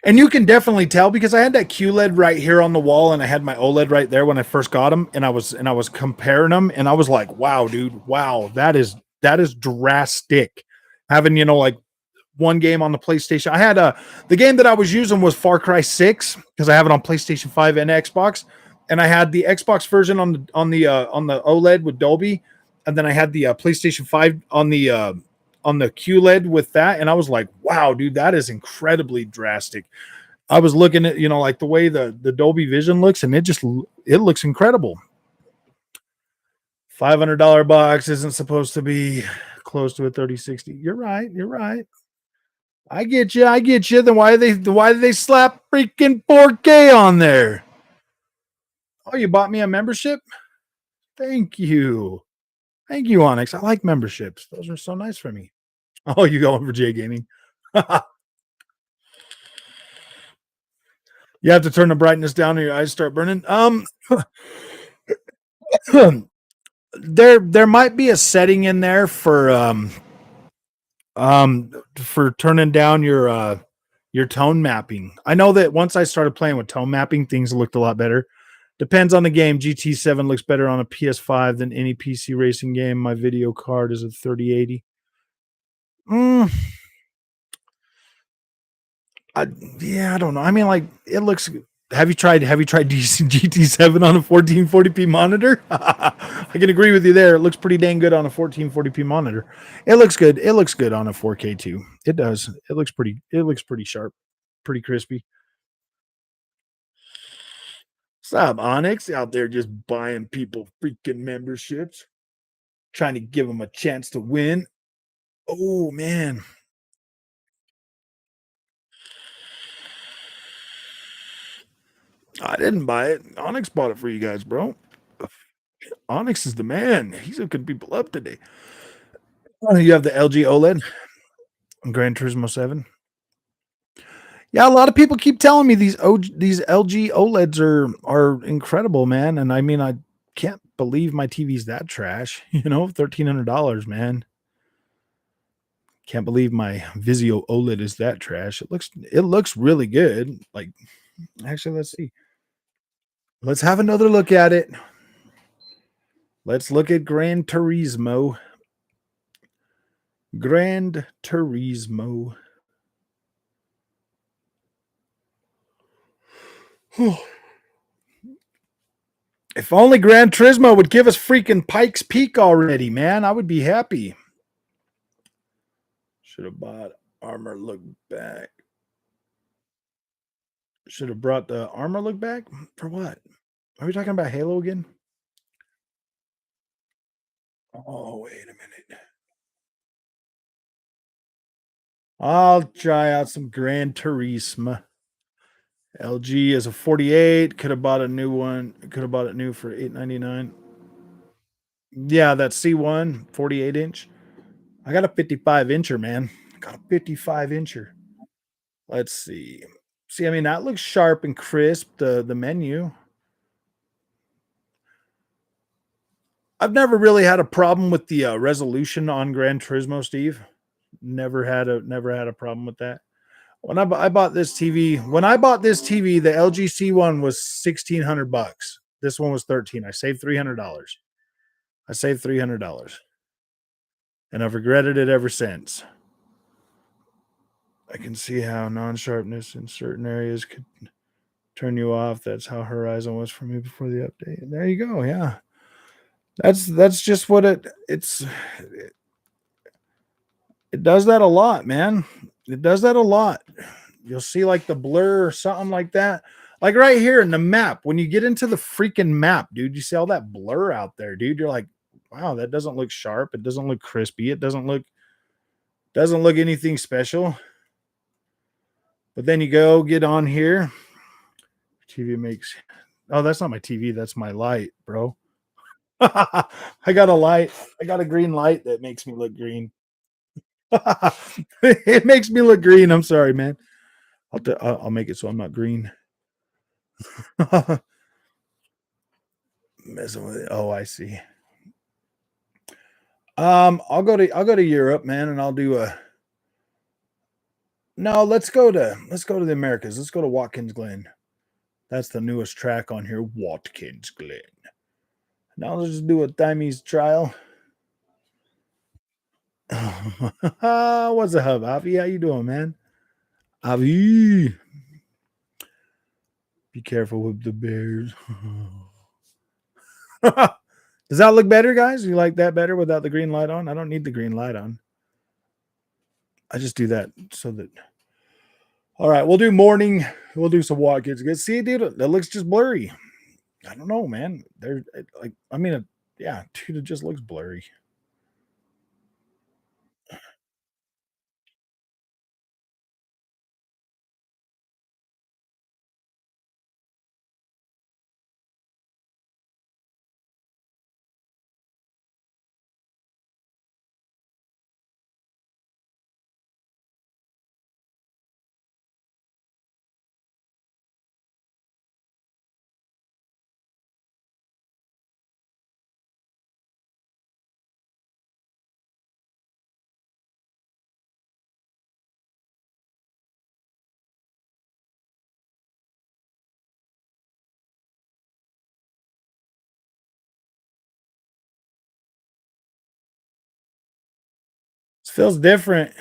and you can definitely tell because I had that QLED right here on the wall, and I had my OLED right there when I first got them, and I was comparing them, and I was like, wow, dude, wow, that is drastic. Having like one game on the PlayStation. I had the game that I was using was Far Cry 6 because I have it on PlayStation 5 and Xbox, and I had the Xbox version on the OLED with Dolby, and then I had the PlayStation 5 on the QLED with that, and I was like, wow, dude, that is incredibly drastic. I was looking at like the way the Dolby Vision looks, and it looks incredible. $500 box isn't supposed to be close to a 3060. You're right. You're right. I get you. I get you. Then why did they slap freaking 4K on there? Oh, you bought me a membership? Thank you. Thank you, Onyx. I like memberships. Those are so nice for me. Oh, you going for J Gaming? You have to turn the brightness down or your eyes start burning. There might be a setting in there for turning down your tone mapping. I know that once I started playing with tone mapping, things looked a lot better. Depends on the game. GT7 looks better on a PS5 than any PC racing game. My video card is a 3080. Mm, yeah, I don't know. I mean, like it looks. Have you tried GT7 on a 1440p monitor? I can agree with you there. It looks pretty dang good on a 1440p monitor. It looks good. It looks good on a 4K too. It does. It looks pretty sharp, pretty crispy. Stop, Onyx out there just buying people freaking memberships, trying to give them a chance to win. Oh man, I didn't buy it. Onyx bought it for you guys, bro. Onyx is the man. He's hooking people up today. Oh, you have the LG OLED Gran Turismo 7. Yeah, a lot of people keep telling me these LG OLEDs are incredible, man. And I mean, I can't believe my TV's that trash. $1,300, man. Can't believe my Vizio OLED is that trash. It looks really good. Like, actually, let's see. Let's have another look at it. Let's look at Gran Turismo. Gran Turismo. If only Gran Turismo would give us freaking Pikes Peak already, man. I would be happy. Should have bought Armor Look Back. Should have brought the Armor Look Back? For what? Are we talking about Halo again? Oh, wait a minute. I'll try out some Gran Turismo. LG is a 48. Could have bought a new one. Could have bought it new for $899. Yeah, that C1 48 inch. I got a 55 incher, man. I got a 55 incher. Let's see. See, I mean, that looks sharp and crisp, the menu. I've never really had a problem with the resolution on Gran Turismo, Steve. Never had a problem with that. When I bought this TV, the LG C1 was $1,600. This one was 13. I saved $300. I saved $300, and I've regretted it ever since. I can see how non-sharpness in certain areas could turn you off. That's how Horizon was for me before the update. There you go. Yeah, that's just what it does that a lot, man. It does that a lot. you'll see like the blur or something like that. Like right here in the map, when you get into the freaking map, dude, you see all that blur out there, dude. You're like, wow, that doesn't look sharp. It doesn't look crispy. It doesn't look anything special. But then you go get on here. TV makes oh, that's not my TV, that's my light, bro. I got a light. I got a green light that makes me look green. It makes me look green. I'm sorry, man. I'll make it so I'm not green. Messing with it. Oh, I see. I'll go to Europe, man, and I'll do a no. Let's go to the Americas. Let's go to Watkins Glen. That's the newest track on here, Watkins Glen. Now let's just do a Times trial. What's the hub, Avi? How you doing, man? Avi, be careful with the bears. Does that look better, guys? You like that better without the green light on? I don't need the green light on. I just do that so that. All right, we'll do morning. We'll do some Watkins. See, dude, that looks just blurry. I don't know, man. They're like, I mean, yeah, dude, it just looks blurry. It feels different.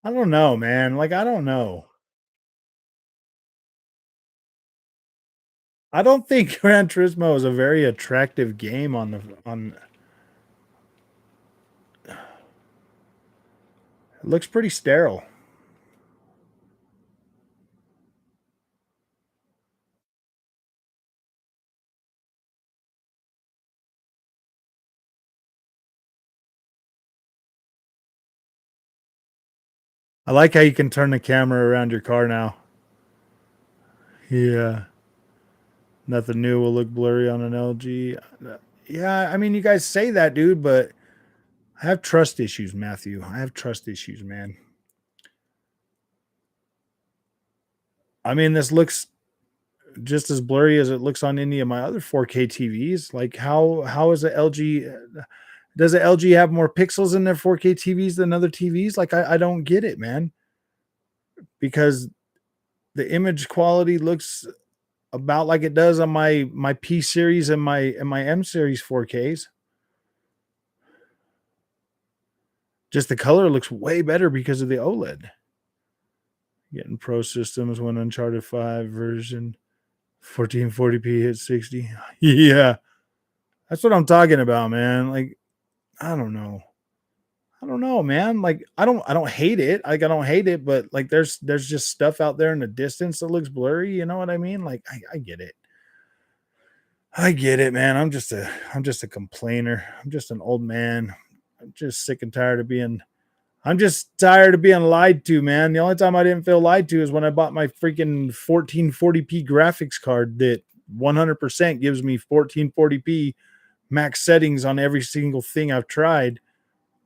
I don't know, man. Like, I don't know. I don't think Gran Turismo is a very attractive game on the on. It looks pretty sterile. I like how you can turn the camera around your car now. Yeah. Nothing new will look blurry on an LG. Yeah, I mean, you guys say that, dude, but I have trust issues, Matthew. I have trust issues, man. I mean, this looks just as blurry as it looks on any of my other 4K TVs. Like, how is a LG? Does a LG have more pixels in their 4K TVs than other TVs? Like, I don't get it, man. Because the image quality looks about like it does on my P series and my M series 4Ks. Just the color looks way better because of the OLED. Getting pro systems when Uncharted 5 version 1440p hit 60. Yeah, that's what I'm talking about, man. Like, I don't know. I don't know, man. Like, I don't hate it. Like, I don't hate it, but like there's just stuff out there in the distance that looks blurry. You know what I mean? Like, I get it. I get it, man. I'm just a complainer. I'm just an old man. I'm just sick and tired of being I'm just tired of being lied to, man. The only time I didn't feel lied to is when I bought my freaking 1440p graphics card that 100% gives me 1440p max settings on every single thing I've tried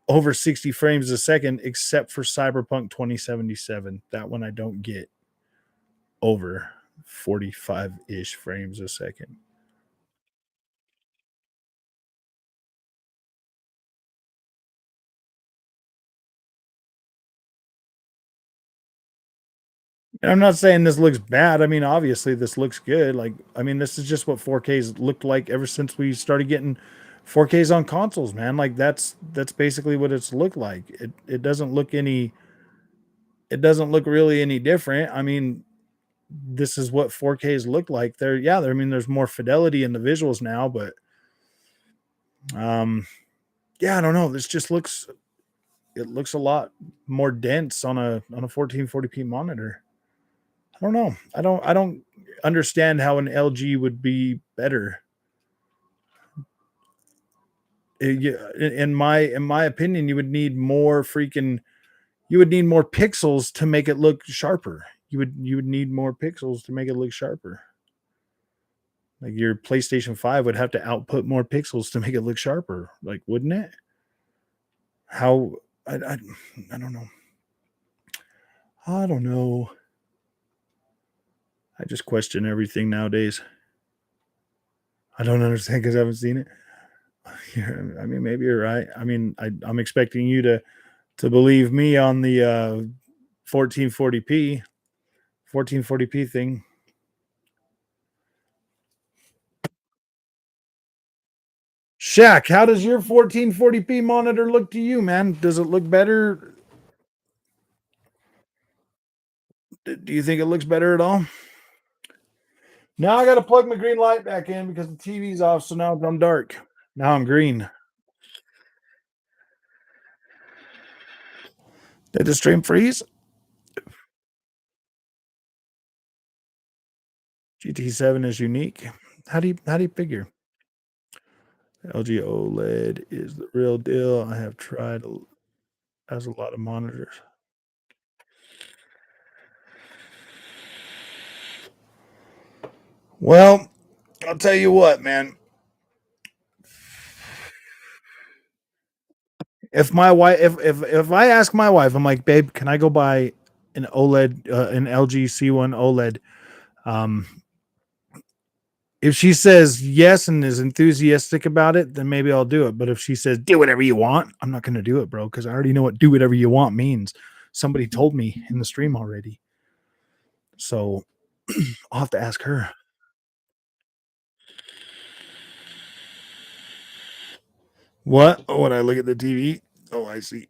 over 60 frames a second, except for Cyberpunk 2077. That one I don't get over 45 ish frames a second. And I'm not saying this looks bad. I mean, obviously, this looks good. Like, I mean, this is just what 4Ks looked like ever since we started getting 4K's on consoles, man. Like that's basically what it's looked like. It doesn't look any it doesn't look really any different. I mean, this is what 4Ks look like. I mean, there's more fidelity in the visuals now, but um yeah, I don't know. This just looks it looks a lot more dense on a 1440p monitor. I don't know. I don't understand how an LG would be better. In my opinion, you would need more pixels to make it look sharper. You would need more pixels to make it look sharper. Like your PlayStation 5 would have to output more pixels to make it look sharper. Like, wouldn't it? How I don't know. I don't know. I just question everything nowadays. I don't understand because I haven't seen it. Yeah, I mean, maybe you're right. I mean, I'm expecting you to believe me on the 1440p 1440p thing. Shaq, how does your 1440p monitor look to you, man? Does it look better? Do you think it looks better at all? Now I got to plug my green light back in because the TV's off, so now I'm dark. Now I'm green. Did the stream freeze? GT7 is unique. How do you figure? LG OLED is the real deal. I have tried has a lot of monitors. Well, I'll tell you what, man. If I ask my wife, I'm like, babe, can I go buy an OLED, an LG C1 OLED? Um, if she says yes and is enthusiastic about it, then maybe I'll do it. But if she says do whatever you want, I'm not going to do it, bro, because I already know what do whatever you want means. Somebody told me in the stream already, so I'll have to ask her. What? Oh, when I look at the TV, oh, I see.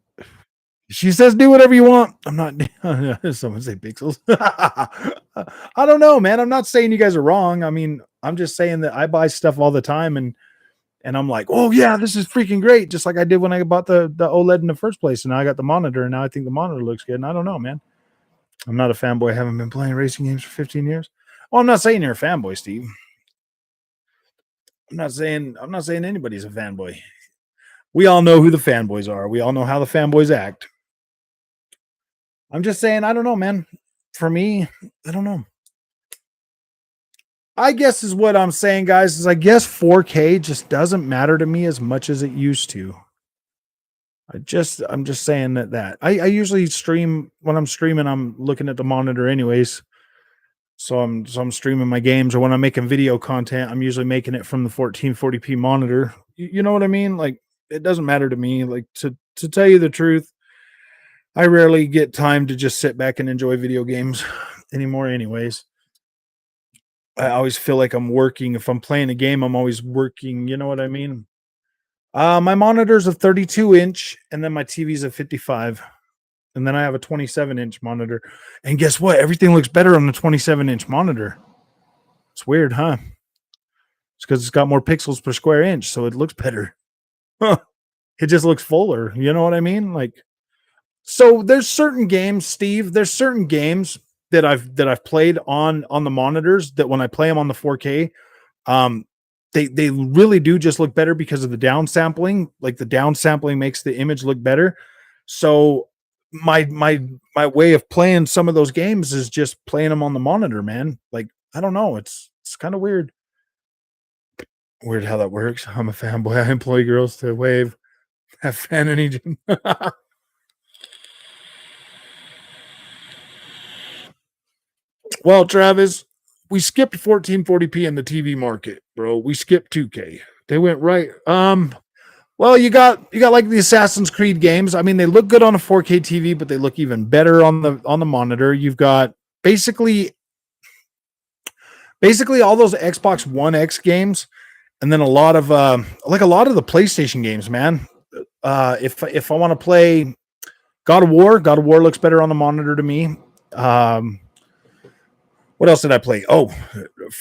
She says, "Do whatever you want." I'm not. Someone say pixels. I don't know, man. I'm not saying you guys are wrong. I mean, I'm just saying that I buy stuff all the time, and I'm like, "Oh yeah, this is freaking great!" Just like I did when I bought the OLED in the first place, and now I got the monitor, and now I think the monitor looks good. And I don't know, man. I'm not a fanboy. I haven't been playing racing games for 15 years. Well, I'm not saying you're a fanboy, Steve. I'm not saying anybody's a fanboy. We all know who the fanboys are. We all know how the fanboys act. I'm just saying, I don't know, man. For me, I don't know. I guess is what I'm saying, guys, is I guess 4K just doesn't matter to me as much as it used to. I'm just saying I usually stream when I'm streaming, I'm looking at the monitor anyways. So I'm streaming my games, or when I'm making video content, I'm usually making it from the 1440p monitor. You know what I mean? Like it doesn't matter to me. Like to tell you the truth, I rarely get time to just sit back and enjoy video games anymore anyways. I always feel like I'm working. If I'm playing a game, I'm always working. You know what I mean? My monitor's a 32-inch, and then my TV's a 55, and then I have a 27-inch monitor. And guess what? Everything looks better on the 27-inch monitor. It's weird, huh? It's because it's got more pixels per square inch, so it looks better. It just looks fuller. You know what I mean? Like, so there's certain games, Steve. There's certain games that I've played on the monitors that when I play them on the 4K, um, they really do just look better because of the downsampling. Like the downsampling makes the image look better. So my way of playing some of those games is just playing them on the monitor, man. Like I don't know, it's kind of weird. Weird how that works. I'm a fanboy. I employ girls to wave, have fan energy. Well, Travis, we skipped 1440p in the TV market, bro. We skipped 2K. They went right. Well, you got like the Assassin's Creed games. I mean, they look good on a 4K TV, but they look even better on the monitor. You've got basically all those Xbox One X games And then a lot of like a lot of the PlayStation games, man. If I want to play God of War looks better on the monitor to me. Um, what else did I play? Oh,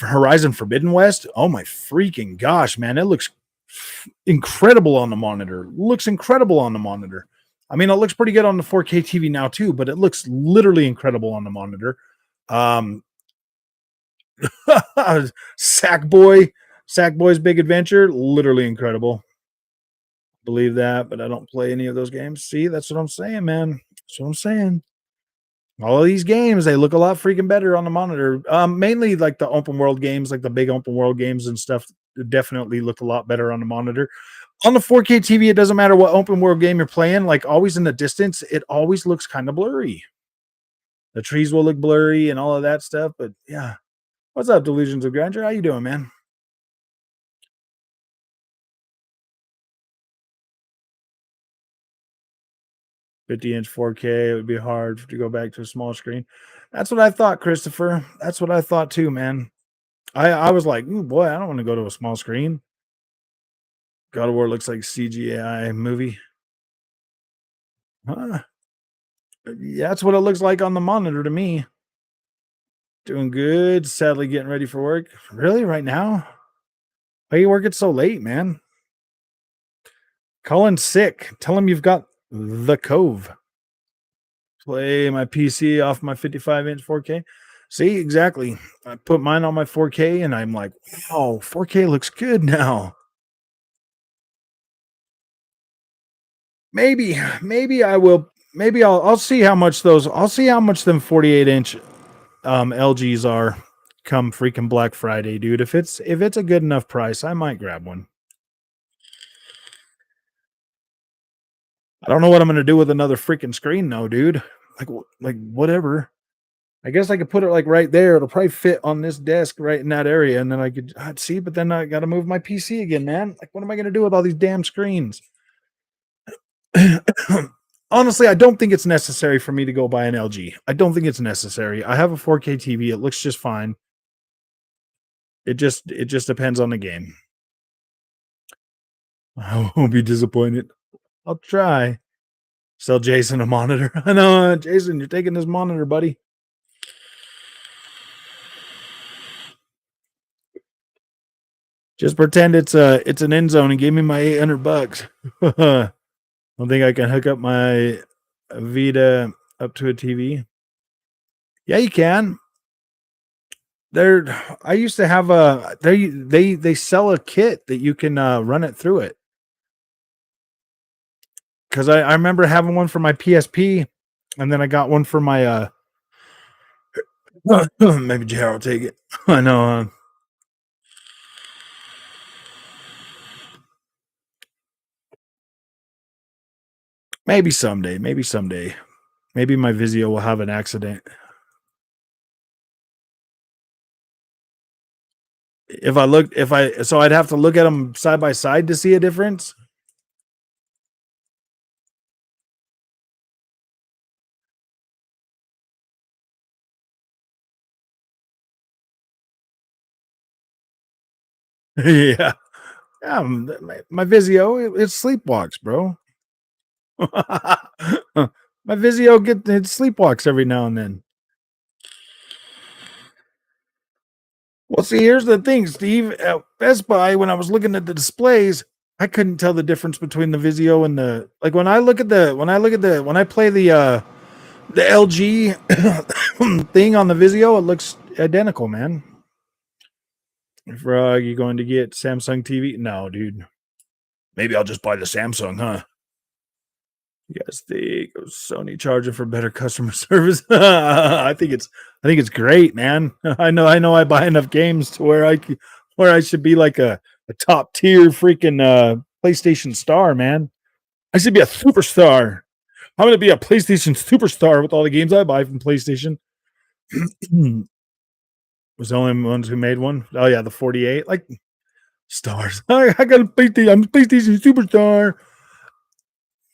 Horizon Forbidden West. Oh my freaking gosh, man! It looks incredible on the monitor. Looks incredible on the monitor. I mean, it looks pretty good on the 4K TV now too, but it looks literally incredible on the monitor. Um, Sackboy, Sackboy's Big Adventure, literally incredible. Believe that, but I don't play any of those games. See, that's what I'm saying, man. That's what I'm saying. All of these games, they look a lot freaking better on the monitor. Mainly like the open world games, like the big open world games and stuff, definitely look a lot better on the monitor. On the 4K TV, it doesn't matter what open world game you're playing, like always in the distance, it always looks kind of blurry. The trees will look blurry and all of that stuff. But yeah. What's up, Delusions of Grandeur? How you doing, man? 50-inch 4K, it would be hard to go back to a small screen. That's what I thought, Christopher. That's what I thought too, man. I was like, ooh, boy, I don't want to go to a small screen. God of War looks like CGI movie. Huh. Yeah, that's what it looks like on the monitor to me. Doing good. Sadly, getting ready for work. Really, right now? Why are you working so late, man? Colin's sick. Tell him you've got the cove. Play my PC off my 55-inch 4K. See, exactly. I put mine on my 4K and I'm like, wow, 4K looks good now. Maybe I will. Maybe I'll see how much those. I'll see how much them 48-inch LGs are come freaking Black Friday, dude. If it's a good enough price, I might grab one. I don't know what I'm gonna do with another freaking screen, though, dude. Like whatever. I guess I could put it like right there. It'll probably fit on this desk right in that area, and then I'd see. But then I got to move my PC again, man. Like, what am I gonna do with all these damn screens? Honestly, I don't think it's necessary for me to go buy an LG. I don't think it's necessary. I have a 4K TV. It looks just fine. It just depends on the game. I won't be disappointed. I'll try. Sell Jason a monitor. I know, Jason, you're taking this monitor, buddy. Just pretend it's an end zone and give me my $800. I don't think I can hook up my Vita up to a TV. Yeah, you can. I used to have a they sell a kit that you can run it through it. Because I remember having one for my PSP, and then I got one for my maybe JR will take it. I know. Maybe someday. Maybe someday. Maybe my Vizio will have an accident. So I'd have to look at them side by side to see a difference. Yeah. Yeah, my Vizio, it sleepwalks, bro. My Vizio it sleepwalks every now and then. Well, see, here's the thing, Steve. At Best Buy, when I was looking at the displays, I couldn't tell the difference between the Vizio and the like when I look at the when I play the LG thing on the Vizio, it looks identical, man. Frog, you going to get Samsung TV? No, dude. Maybe I'll just buy the Samsung, huh? You guys think of Sony charging for better customer service? I think it's great, man. I know I buy enough games to where I should be like a top tier freaking PlayStation star, man. I should be a superstar. I'm gonna be a PlayStation superstar with all the games I buy from PlayStation. Was the only ones who made one. Oh yeah, the 48. Like stars. I got a PlayStation. I'm a PlayStation superstar.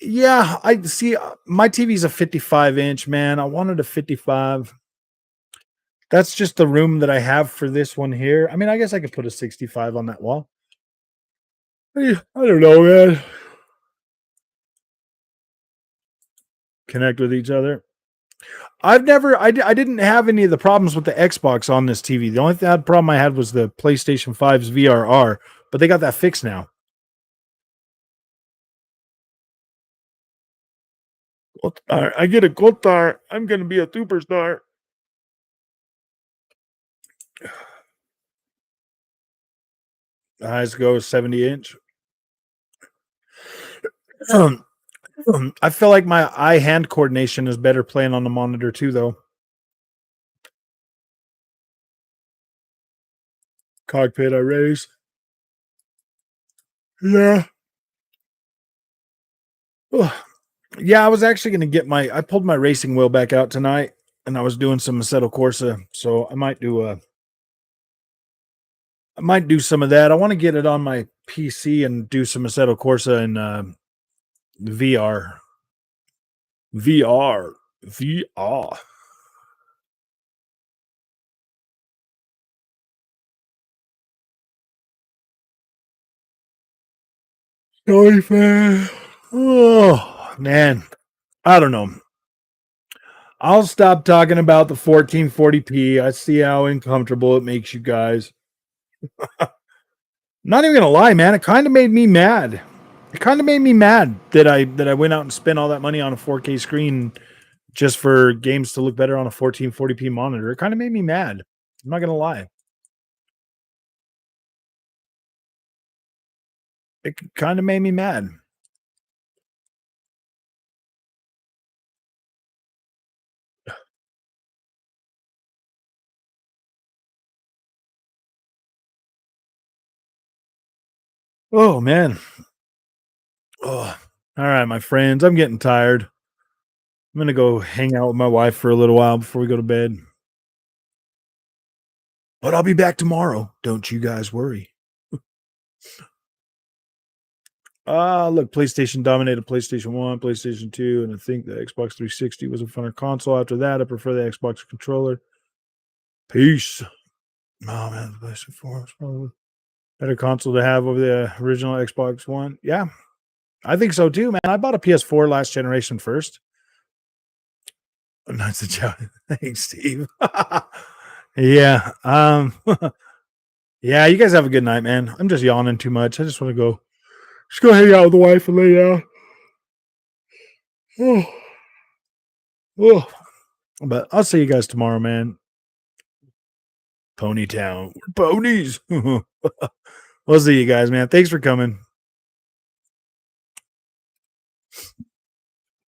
Yeah, I see. My TV's a 55-inch, man. I wanted a 55. That's just the room that I have for this one here. I mean, I guess I could put a 65 on that wall. I don't know, man. Connect with each other. I didn't have any of the problems with the Xbox on this TV. The only problem I had was the PlayStation 5's VRR, but they got that fixed now. I get a gold star. I'm going to be a superstar. Eyes go 70-inch. Um, I feel like my eye-hand coordination is better playing on the monitor too, though. Cockpit I raise. Yeah. Ugh. Yeah, I was actually going to get I pulled my racing wheel back out tonight, and I was doing some Assetto Corsa, so I might do some of that. I want to get it on my PC and do some Assetto Corsa and VR. VR. VR. Sorry, man. Oh, man. I don't know. I'll stop talking about the 1440p. I see how uncomfortable it makes you guys. Not even gonna lie, man. It kind of made me mad. It kind of made me mad that I went out and spent all that money on a 4K screen just for games to look better on a 1440p monitor. It kind of made me mad. I'm not gonna lie. It kind of made me mad. Oh man. Oh, all right, my friends. I'm getting tired. I'm gonna go hang out with my wife for a little while before we go to bed. But I'll be back tomorrow. Don't you guys worry. Look, PlayStation dominated PlayStation 1, PlayStation 2, and I think the Xbox 360 was a funner console. After that, I prefer the Xbox controller. Peace. Oh man, the PlayStation 4 was probably better console to have over the original Xbox One. Yeah, I think so too, man. I bought a PS4 last generation first. That's a joke. Thanks, Steve. Yeah. Yeah, you guys have a good night, man. I'm just yawning too much. I just want to go hang out with the wife and lay down. Oh, oh. But I'll see you guys tomorrow, man. Ponytown. We're ponies. We'll see you guys, man. Thanks for coming.